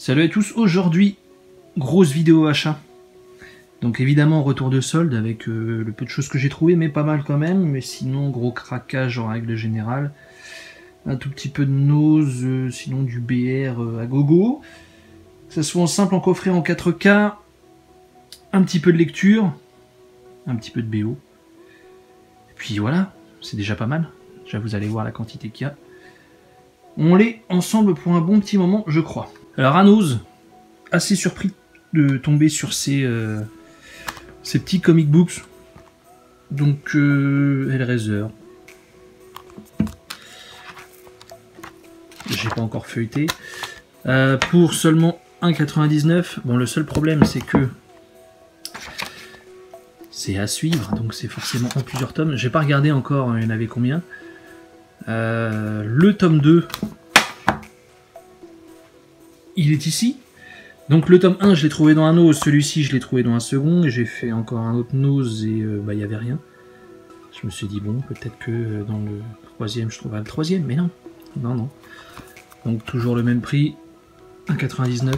Salut à tous, aujourd'hui, grosse vidéo achat. Donc évidemment, retour de solde avec le peu de choses que j'ai trouvé, mais pas mal quand même. Mais sinon, gros craquage en règle générale. Un tout petit peu de Nose, sinon du BR à gogo. Que ça soit en simple, en coffret, en 4K. Un petit peu de lecture. Un petit peu de BO. Et puis voilà, c'est déjà pas mal. Déjà, vous allez voir la quantité qu'il y a. On l'est ensemble pour un bon petit moment, je crois. Alors Anos, assez surpris de tomber sur ces petits comic books. Donc Hellraiser. J'ai pas encore feuilleté. Pour seulement 1,99. Bon, le seul problème c'est que c'est à suivre, donc c'est forcément en plusieurs tomes. J'ai pas regardé encore, il y en avait combien. Le tome 2, il est ici. Donc le tome 1, je l'ai trouvé dans un Nose, celui-ci, je l'ai trouvé dans un second, et j'ai fait encore un autre Nose, et il n'y avait rien. Je me suis dit, bon, peut-être que dans le troisième, je trouverai le troisième, mais non. Non, non. Donc toujours le même prix, 1,99.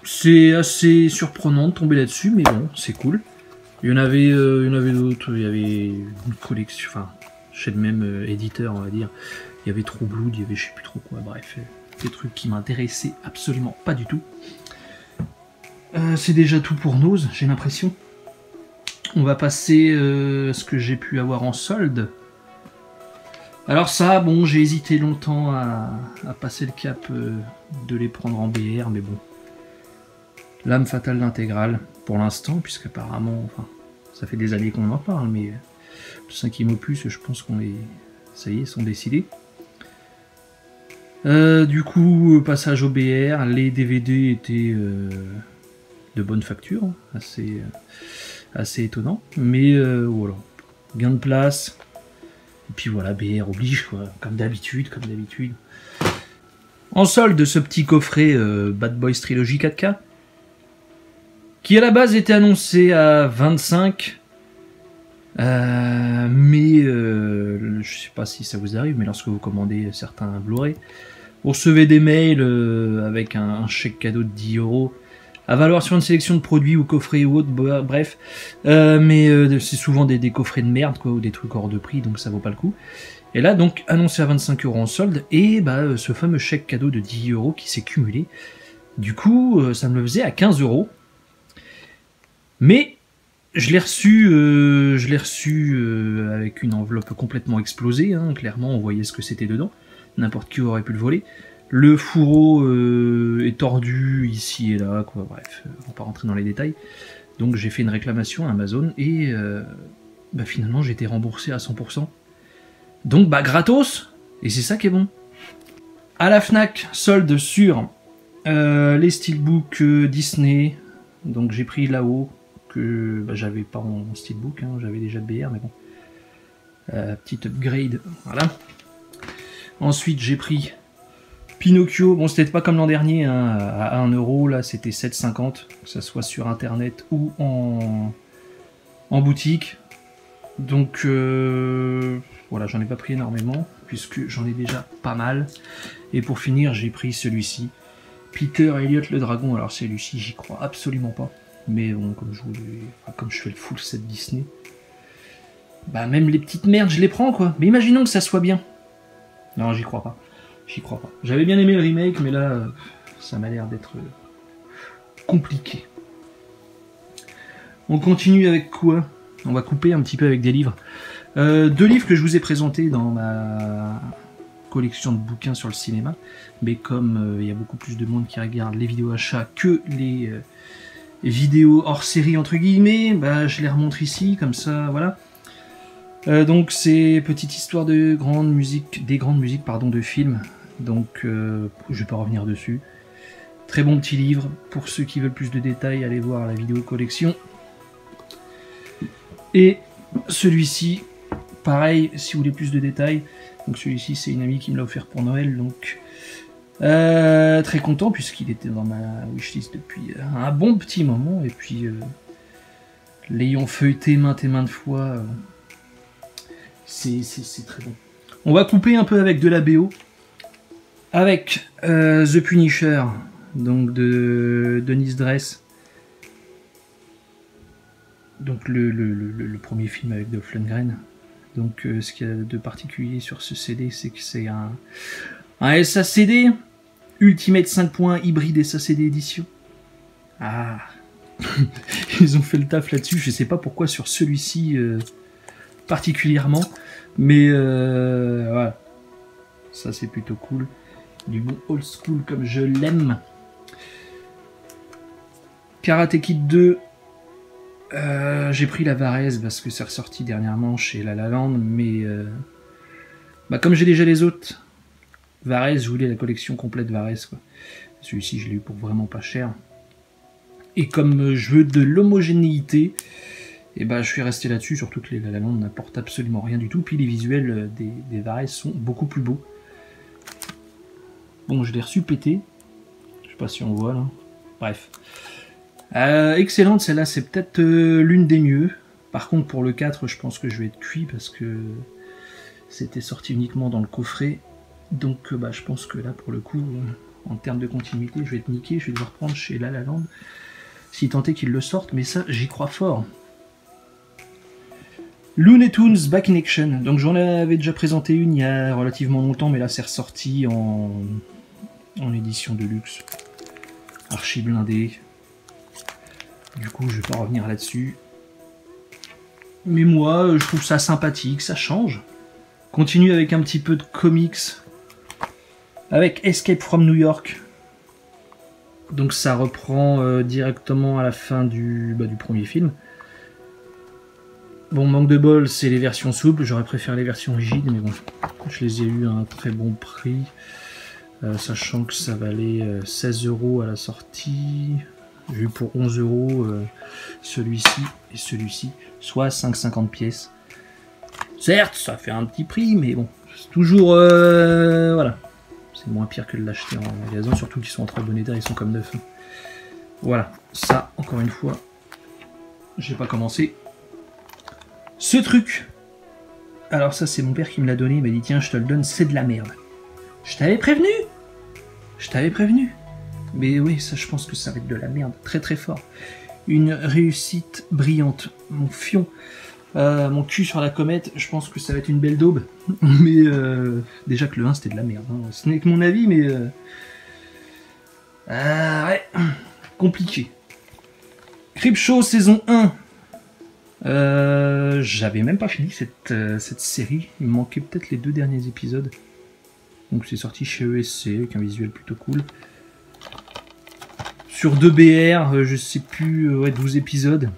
C'est assez surprenant de tomber là-dessus, mais bon, c'est cool. Il y en avait d'autres, il y avait une collection, enfin, chez le même éditeur, on va dire. Il y avait True Blood, il y avait je sais plus trop quoi, bref, des trucs qui m'intéressaient absolument pas du tout. C'est déjà tout pour Nose, j'ai l'impression. On va passer ce que j'ai pu avoir en solde. Alors ça, bon, j'ai hésité longtemps à passer le cap de les prendre en BR, mais bon. L'âme fatale d'intégrale, pour l'instant, puisqu'apparemment, enfin, ça fait des années qu'on en parle, mais le 5e opus, je pense qu'on est... Ça y est, sont décidés. Du coup, passage au BR, les DVD étaient de bonne facture, assez étonnant, mais voilà, gain de place, et puis voilà, BR oblige, quoi, comme d'habitude. En solde, ce petit coffret Bad Boys Trilogy 4K, qui à la base était annoncé à 25, mais je sais pas si ça vous arrive, mais lorsque vous commandez certains Blu-ray, vous recevez des mails avec un chèque cadeau de 10 € à valoir sur une sélection de produits ou coffrets ou autres, bref, mais c'est souvent des coffrets de merde, quoi, ou des trucs hors de prix, donc ça vaut pas le coup. Et là, donc, annoncé à 25 € en solde, et bah, ce fameux chèque cadeau de 10 € qui s'est cumulé, du coup, ça me le faisait à 15 €. Mais je l'ai reçu, avec une enveloppe complètement explosée, hein, clairement, on voyait ce que c'était dedans. N'importe qui aurait pu le voler. Le fourreau est tordu ici et là, quoi. Bref, on va pas rentrer dans les détails. Donc j'ai fait une réclamation à Amazon et bah, finalement j'ai été remboursé à 100%. Donc bah gratos. Et c'est ça qui est bon. À la Fnac, solde sur les steelbooks Disney. Donc j'ai pris là-haut que bah, j'avais pas en steelbook, hein, j'avais déjà le BR, mais bon. Petite upgrade, voilà. Ensuite, j'ai pris Pinocchio. Bon, c'était pas comme l'an dernier, hein, à 1 €. Là, c'était 7,50, que ce soit sur internet ou en boutique. Donc, voilà, j'en ai pas pris énormément, puisque j'en ai déjà pas mal. Et pour finir, j'ai pris celui-ci. Peter Elliot le Dragon. Alors, celui-ci, j'y crois absolument pas. Mais bon, comme je fais le full set Disney, bah, même les petites merdes, je les prends, quoi. Mais imaginons que ça soit bien. Non, j'y crois pas. J'avais bien aimé le remake, mais là, ça m'a l'air d'être compliqué. On continue avec quoi? On va couper un petit peu avec des livres. 2 livres que je vous ai présentés dans ma collection de bouquins sur le cinéma. Mais comme il y a beaucoup plus de monde qui regarde les vidéos achats que les vidéos hors série, entre guillemets, bah, je les remontre ici, comme ça, voilà. Donc c'est petite histoire de grandes musiques de films, donc je vais pas revenir dessus. Très bon petit livre, pour ceux qui veulent plus de détails, allez voir la vidéo collection. Et celui-ci, pareil, si vous voulez plus de détails, donc celui-ci c'est une amie qui me l'a offert pour Noël, donc très content puisqu'il était dans ma wishlist depuis un bon petit moment, et puis l'ayant feuilleté maintes et maintes fois, c'est très bon. On va couper un peu avec de la BO. Avec The Punisher, donc de Dennis Dress. Donc le premier film avec Dolph Lundgren. Donc ce qu'il y a de particulier sur ce CD, c'est que c'est un SACD, Ultimate 5 points, hybride SACD édition. Ah, ils ont fait le taf là-dessus, je sais pas pourquoi sur celui-ci particulièrement, mais voilà, ça c'est plutôt cool. Du bon old school comme je l'aime. Karate Kid 2. J'ai pris la Varese parce que c'est ressorti dernièrement chez La La Land, mais comme j'ai déjà les autres, Varese, je voulais la collection complète Varese, quoi. Celui-ci, je l'ai eu pour vraiment pas cher. Et comme je veux de l'homogénéité, et je suis resté là-dessus, surtout que les La La Land n'apportent absolument rien du tout. Puis les visuels des Varese sont beaucoup plus beaux. Bon, je l'ai reçu pété. Je sais pas si on voit là. Bref. Excellente, celle-là, c'est peut-être l'une des mieux. Par contre, pour le 4, je pense que je vais être cuit parce que c'était sorti uniquement dans le coffret. Donc, je pense que là, pour le coup, en termes de continuité, je vais être niqué. Je vais devoir prendre chez La La Land. Si tant est qu'ils le sortent, mais ça, j'y crois fort. Looney Tunes Back in Action. Donc, j'en avais déjà présenté une il y a relativement longtemps, mais là, c'est ressorti en édition de luxe. Archi blindé. Du coup, je vais pas revenir là-dessus. Mais moi, je trouve ça sympathique, ça change. Continue avec un petit peu de comics. Avec Escape from New York. Donc ça reprend directement à la fin du premier film. Bon, manque de bol, c'est les versions souples. J'aurais préféré les versions rigides, mais bon, je les ai eues à un très bon prix. Sachant que ça valait 16 € à la sortie. J'ai eu pour 11 € celui-ci et celui-ci, soit 5,50 pièces. Certes, ça fait un petit prix, mais bon, c'est toujours... voilà. C'est moins pire que de l'acheter en magasin, surtout qu'ils sont en très bon état, ils sont comme neufs. Voilà, ça, encore une fois, j'ai pas commencé. Ce truc, alors ça c'est mon père qui me l'a donné, il m'a dit tiens je te le donne, c'est de la merde. Je t'avais prévenu. Je t'avais prévenu. Mais oui, ça je pense que ça va être de la merde, très très fort. Une réussite brillante. Mon fion, mon cul sur la comète, je pense que ça va être une belle daube. Mais déjà que le 1 c'était de la merde. Hein. Ce n'est que mon avis, mais... ouais, compliqué. Creepshow saison 1. J'avais même pas fini cette série. Il me manquait peut-être les 2 derniers épisodes. Donc c'est sorti chez ESC avec un visuel plutôt cool. Sur 2 BR, je sais plus, ouais, 12 épisodes.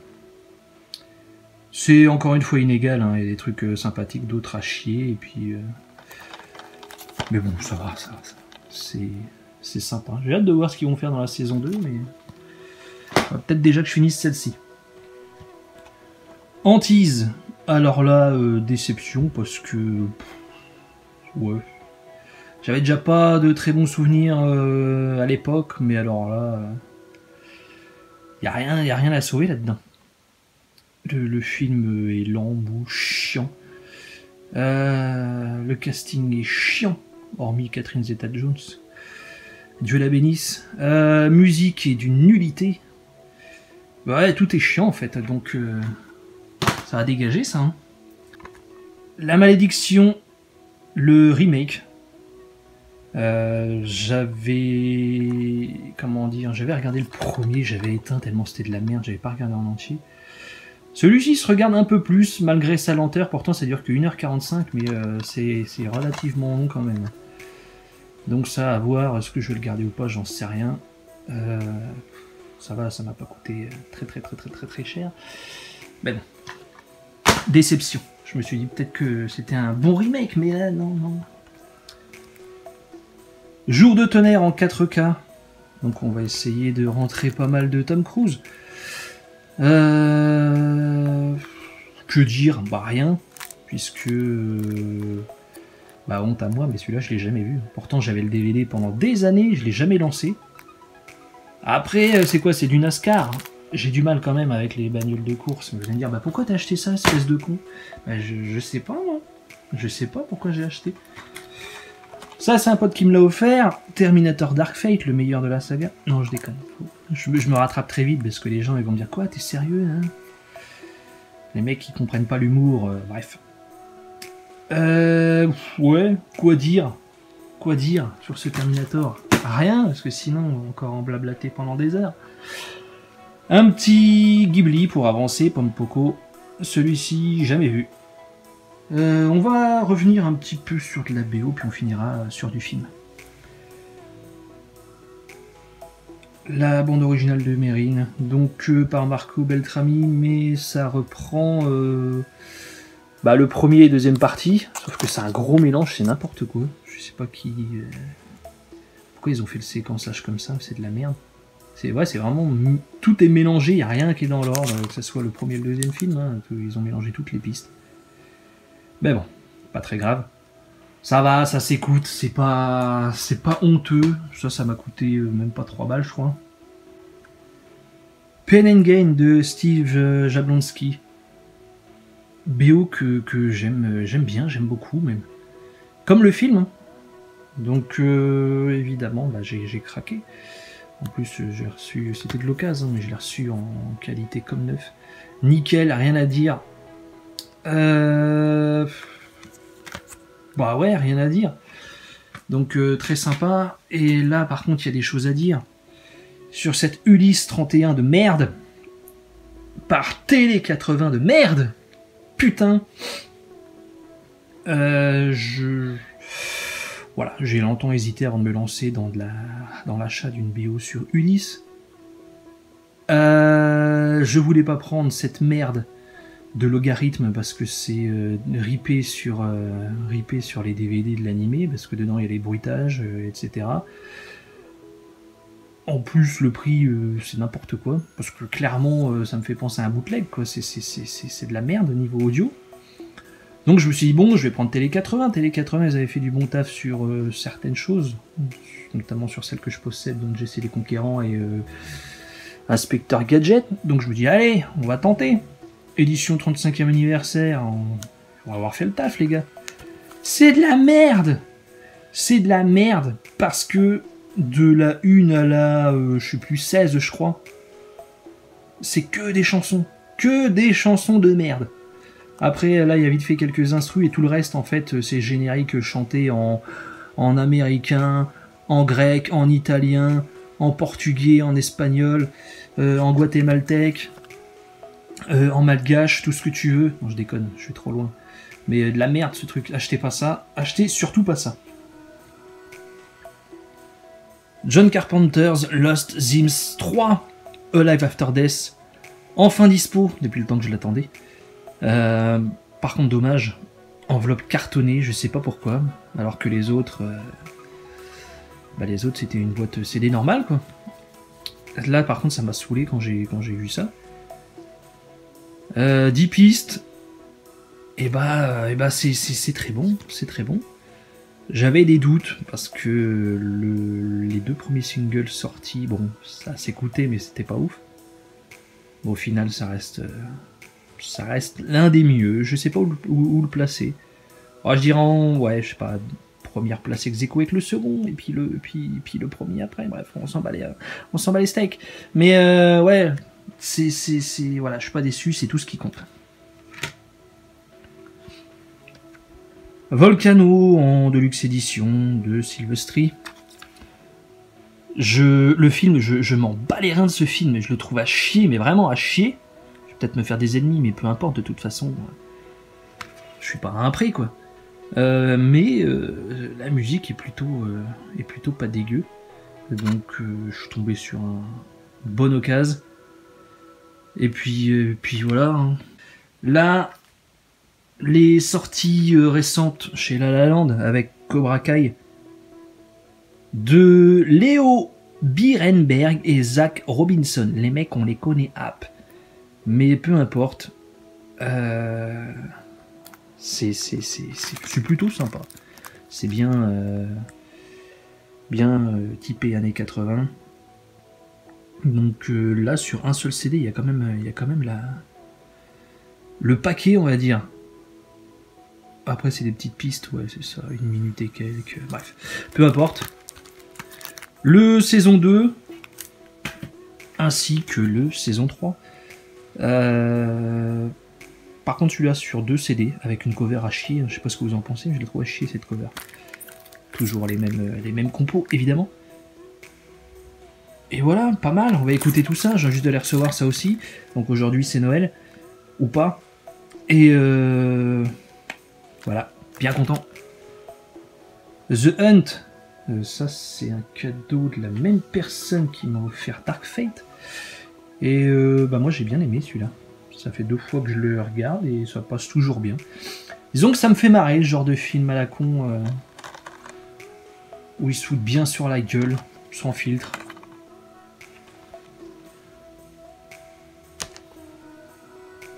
C'est encore une fois inégal, hein, il y a des trucs sympathiques, d'autres à chier, et puis... Mais bon, ça va, c'est sympa. J'ai hâte de voir ce qu'ils vont faire dans la saison 2, mais... peut-être déjà que je finisse celle-ci. Hantise. Alors là, déception, parce que... ouais. J'avais déjà pas de très bons souvenirs à l'époque, mais alors là... y a rien à sauver là-dedans. Le film est lent, mou, chiant. Le casting est chiant, hormis Catherine Zeta-Jones. Dieu la bénisse. Musique est d'une nullité. Ouais, tout est chiant en fait, donc ça va dégager ça. Hein. La malédiction, le remake. J'avais... comment dire, j'avais regardé le premier, j'avais éteint tellement c'était de la merde, j'avais pas regardé en entier. Celui-ci se regarde un peu plus, malgré sa lenteur, pourtant ça dure que 1h45, mais c'est relativement long quand même. Donc ça, à voir, est-ce que je vais le garder ou pas, j'en sais rien. Ça va, ça m'a pas coûté très cher. Mais bon. Déception. Je me suis dit peut-être que c'était un bon remake, mais là, non. Jour de tonnerre en 4K. Donc on va essayer de rentrer pas mal de Tom Cruise. Que dire? Rien. Puisque... honte à moi, mais celui-là je l'ai jamais vu. Pourtant j'avais le DVD pendant des années, je l'ai jamais lancé. Après, c'est quoi? C'est du NASCAR. J'ai du mal quand même avec les bagnoles de course. Vous allez me dire, pourquoi t'as acheté ça, espèce de con? Je sais pas, moi. Je sais pas pourquoi j'ai acheté. Ça, c'est un pote qui me l'a offert. Terminator Dark Fate, le meilleur de la saga. Non, je déconne. Je me rattrape très vite parce que les gens ils vont me dire quoi, t'es sérieux hein? Les mecs qui comprennent pas l'humour, bref. Ouais, quoi dire? Quoi dire sur ce Terminator? Rien, parce que sinon on va encore en blablater pendant des heures. Un petit Ghibli pour avancer, Pomme Poco. Celui-ci, jamais vu. On va revenir un petit peu sur de la BO, puis on finira sur du film. La bande originale de Mérine, donc par Marco Beltrami, mais ça reprend le premier et deuxième partie, sauf que c'est un gros mélange, c'est n'importe quoi. Je sais pas qui... Pourquoi ils ont fait le séquençage comme ça, c'est de la merde. C'est vraiment... Tout est mélangé, il n'y a rien qui est dans l'ordre, que ce soit le premier et le deuxième film, hein, ils ont mélangé toutes les pistes. Mais bon, pas très grave. Ça va, ça s'écoute, c'est pas honteux. Ça m'a coûté même pas 3 balles, je crois. Pain and Gain de Steve Jablonski. BO que j'aime bien, j'aime beaucoup même. Comme le film. Hein. Donc évidemment, j'ai craqué. En plus, j'ai reçu, c'était de l'occasion, mais je l'ai reçu en qualité comme neuf. Nickel, rien à dire. Bah ouais, rien à dire. Donc très sympa. Et là, par contre, il y a des choses à dire. Sur cette Ulysse 31 de merde. Par Télé 80 de merde. Putain. Voilà, j'ai longtemps hésité avant de me lancer dans l'achat d'une BO sur Ulysse. Je voulais pas prendre cette merde de logarithme parce que c'est ripé sur les DVD de l'animé, parce que dedans il y a les bruitages, etc. En plus le prix c'est n'importe quoi, parce que clairement ça me fait penser à un bootleg, quoi. C'est de la merde au niveau audio. Donc je me suis dit bon, je vais prendre Télé 80. Télé 80 ils avaient fait du bon taf sur certaines choses, notamment sur celles que je possède, donc j'essaie les Conquérants et Inspecteur Gadget. Donc je me dis allez, on va tenter. Édition 35e anniversaire, on va avoir fait le taf les gars. C'est de la merde. C'est de la merde parce que de la 1 à la je sais plus 16 je crois, c'est que des chansons de merde. Après là il y a vite fait quelques instrus et tout le reste en fait c'est générique chanté en américain, en grec, en italien, en portugais, en espagnol, en guatémaltèque. En malgache, tout ce que tu veux. Non, je déconne, je suis trop loin. Mais de la merde ce truc. Achetez pas ça. Achetez surtout pas ça. John Carpenter's Lost Sims 3 Alive After Death. Enfin dispo, depuis le temps que je l'attendais. Par contre, dommage. Enveloppe cartonnée, je sais pas pourquoi. Alors que les autres... les autres, c'était une boîte CD normale, quoi. Là, par contre, ça m'a saoulé quand j'ai vu ça. 10 pistes, et c'est très bon, c'est très bon. J'avais des doutes parce que les 2 premiers singles sortis, bon, ça s'écoutait mais c'était pas ouf. Bon, au final, ça reste l'un des mieux. Je sais pas où le placer. Alors, je dirais je sais pas, première place ex aequo avec le second et puis le premier après. Bref, on s'en bat les steaks. Mais ouais. Voilà, je suis pas déçu, c'est tout ce qui compte. Volcano en deluxe édition de Silvestri. Le film, je m'en bats les reins de ce film, je le trouve à chier, mais vraiment à chier. Je vais peut-être me faire des ennemis, mais peu importe, de toute façon, je suis pas à un prix, quoi. Mais la musique est plutôt pas dégueu. Donc je suis tombé sur un bon occasion. Et puis voilà. Hein. Là, les sorties récentes chez La La Land avec Cobra Kai de Léo Birenberg et Zach Robinson. Les mecs, on les connaît app. Mais peu importe. C'est plutôt sympa. C'est bien typé années 80. Donc là, sur un seul CD, il y a quand même le paquet, on va dire. Après, c'est des petites pistes, ouais, c'est ça, 1 minute et quelques. Bref, peu importe. Le saison 2, ainsi que le saison 3. Par contre, celui-là sur 2 CD, avec une cover à chier. Je sais pas ce que vous en pensez, mais je l'ai trouvé à chier cette cover. Toujours les mêmes compos, évidemment. Et voilà, pas mal, on va écouter tout ça, j'ai juste de les recevoir ça aussi. Donc aujourd'hui c'est Noël, ou pas. Et voilà, bien content. The Hunt, ça c'est un cadeau de la même personne qui m'a offert Dark Fate. Et bah moi j'ai bien aimé celui-là. Ça fait 2 fois que je le regarde et ça passe toujours bien. Disons que ça me fait marrer, ce genre de film à la con, où il se fout bien sur la gueule, sans filtre.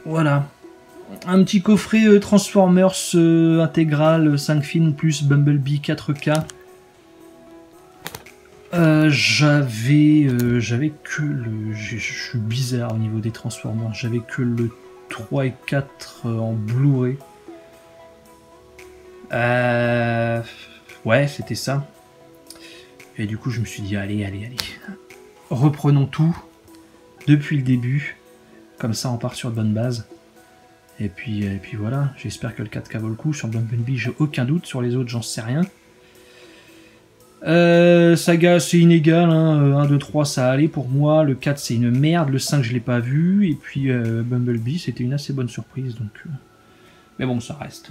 Voilà. Un petit coffret Transformers intégral, 5 films plus Bumblebee 4K. J'avais que le... Je suis bizarre au niveau des Transformers. J'avais que le 3 et 4 en Blu-ray. Ouais, c'était ça. Et du coup, je me suis dit, allez. Reprenons tout depuis le début. Comme ça, on part sur de bonnes bases. Et puis voilà, j'espère que le 4K vaut le coup. Sur Bumblebee, j'ai aucun doute. Sur les autres, j'en sais rien. Saga, c'est inégal. Hein. 1, 2, 3, ça allait pour moi. Le 4, c'est une merde. Le 5, je l'ai pas vu. Et puis Bumblebee, c'était une assez bonne surprise. Donc, mais bon, ça reste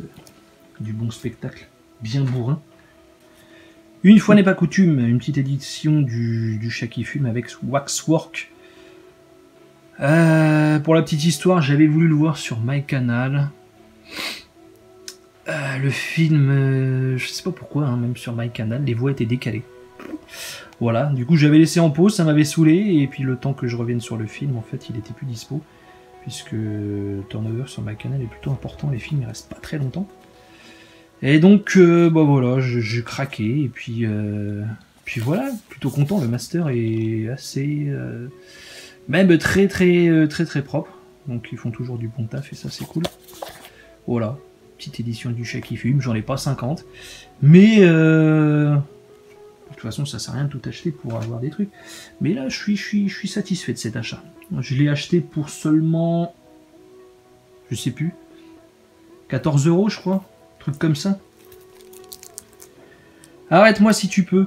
du bon spectacle. Bien bourrin. Une fois n'est pas coutume, une petite édition du chat qui fume avec Waxwork. Pour la petite histoire, j'avais voulu le voir sur MyCanal. Le film, je sais pas pourquoi, hein, même sur MyCanal, les voix étaient décalées. Voilà, du coup j'avais laissé en pause, ça m'avait saoulé, et puis le temps que je revienne sur le film, en fait, il était plus dispo, puisque le turnover sur MyCanal est plutôt important, les films ils restent pas très longtemps. Et donc, bah voilà, j'ai craqué, et puis voilà, plutôt content, le master est assez... même très propre, donc ils font toujours du bon taf, et ça c'est cool. Voilà. Petite édition du chat qui fume, j'en ai pas 50, mais de toute façon ça sert à rien de tout acheter pour avoir des trucs. Mais là je suis satisfait de cet achat. Je l'ai acheté pour seulement, je sais plus, 14 € je crois, truc comme ça. Arrête-moi si tu peux.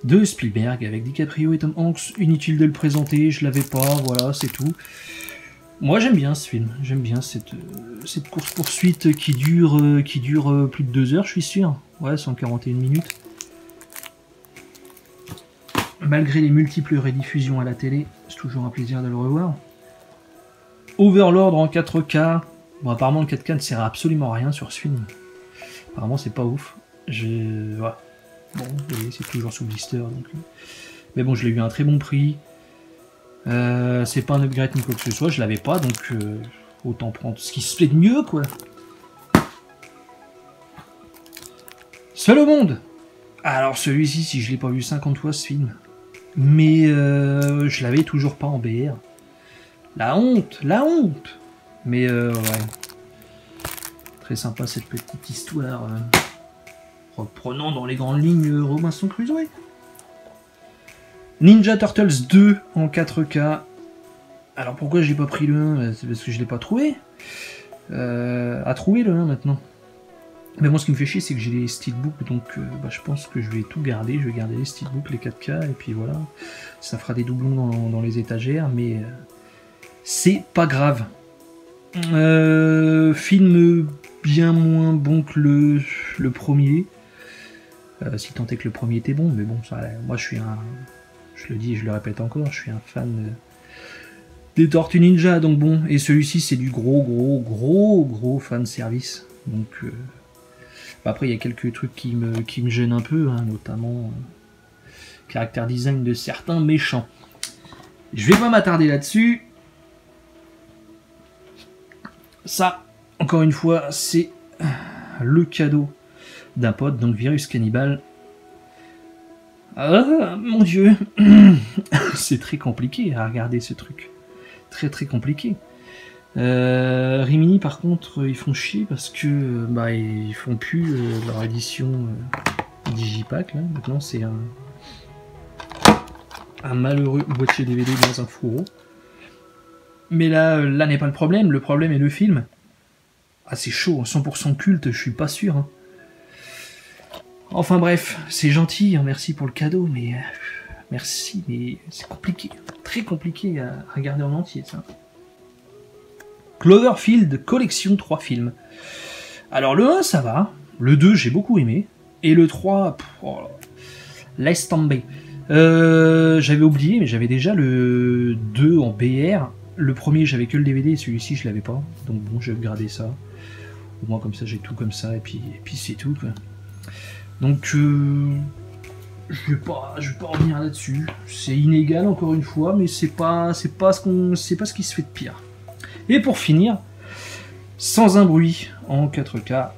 De Spielberg avec DiCaprio et Tom Hanks, inutile de le présenter, je l'avais pas, voilà c'est tout. Moi j'aime bien ce film, j'aime bien cette course-poursuite qui dure plus de 2 heures, je suis sûr. Ouais, 141 minutes. Malgré les multiples rediffusions à la télé, c'est toujours un plaisir de le revoir. Overlord en 4K. Bon, apparemment le 4K ne sert à absolument rien sur ce film. Apparemment c'est pas ouf. Voilà. Bon, c'est toujours sous blister. Donc... Mais bon, je l'ai eu à un très bon prix. C'est pas un upgrade ni quoi que ce soit, je l'avais pas, donc autant prendre ce qui se fait de mieux, quoi. Seul au monde. Alors celui-ci, si je l'ai pas vu 50 fois ce film, mais je l'avais toujours pas en BR. La honte, la honte. Mais ouais, très sympa cette petite histoire, reprenant dans les grandes lignes Robinson Crusoe. Ninja Turtles 2 en 4K. Alors pourquoi j'ai pas pris le 1? C'est parce que je l'ai pas trouvé. À trouver le 1 maintenant. Mais moi ce qui me fait chier c'est que j'ai les steelbooks, donc bah, je pense que je vais tout garder. Je vais garder les steelbooks, les 4K, et puis voilà. Ça fera des doublons dans les étagères, mais c'est pas grave. Film bien moins bon que le premier. Si tant est que le premier était bon, mais bon, ça, moi je suis un... Je le dis et je le répète encore, je suis un fan des Tortues Ninja, donc bon, et celui-ci c'est du gros fan service. Donc après il y a quelques trucs qui me gênent un peu, hein, notamment caractère design de certains méchants. Je vais pas m'attarder là-dessus. Ça, encore une fois, c'est le cadeau d'un pote, donc Virus Cannibal. Ah, mon Dieu. C'est très compliqué à regarder ce truc. Très compliqué. Rimini par contre ils font chier parce que bah ils font plus leur édition Digipack là. Maintenant c'est un malheureux boîtier DVD dans un fourreau. Mais là n'est pas le problème est le film. Ah c'est chaud, 100% culte, je suis pas sûr. Hein. Enfin bref, c'est gentil, hein, merci pour le cadeau, mais merci, mais c'est compliqué, très compliqué à regarder en entier ça. Cloverfield collection 3 films. Alors le 1 ça va, le 2 j'ai beaucoup aimé, et le 3, laisse tomber. J'avais oublié, mais j'avais déjà le 2 en BR. Le premier j'avais que le DVD, et celui-ci je l'avais pas, donc bon j'ai upgradé ça. Au moins comme ça j'ai tout comme ça, et puis c'est tout quoi. Donc je vais pas revenir là-dessus. C'est inégal encore une fois, mais c'est pas ce qui se fait de pire. Et pour finir, Sans un bruit en 4K.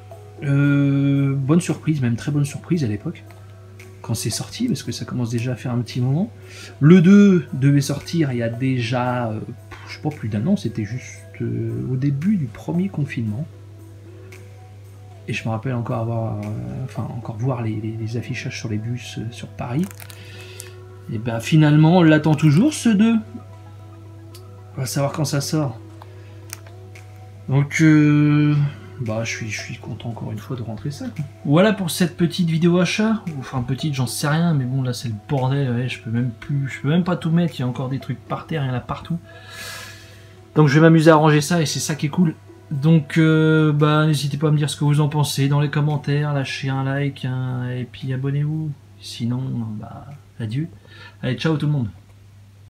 Bonne surprise, même très bonne surprise à l'époque, quand c'est sorti, parce que ça commence déjà à faire un petit moment. Le 2 devait sortir il y a déjà, je sais pas, plus d'un an, c'était juste au début du premier confinement. Et je me rappelle encore encore voir les affichages sur les bus sur Paris. Et ben finalement, on l'attend toujours ce 2. On va savoir quand ça sort. Donc, bah, je suis content encore une fois de rentrer ça. Quoi. Voilà pour cette petite vidéo achat. Enfin, petite, j'en sais rien, mais bon, là c'est le bordel. Ouais, je peux même pas tout mettre. Il y a encore des trucs par terre, il y en a partout. Donc, je vais m'amuser à ranger ça et c'est ça qui est cool. Donc, bah, n'hésitez pas à me dire ce que vous en pensez dans les commentaires. Lâchez un like et puis abonnez-vous. Sinon, bah, adieu. Allez, ciao tout le monde.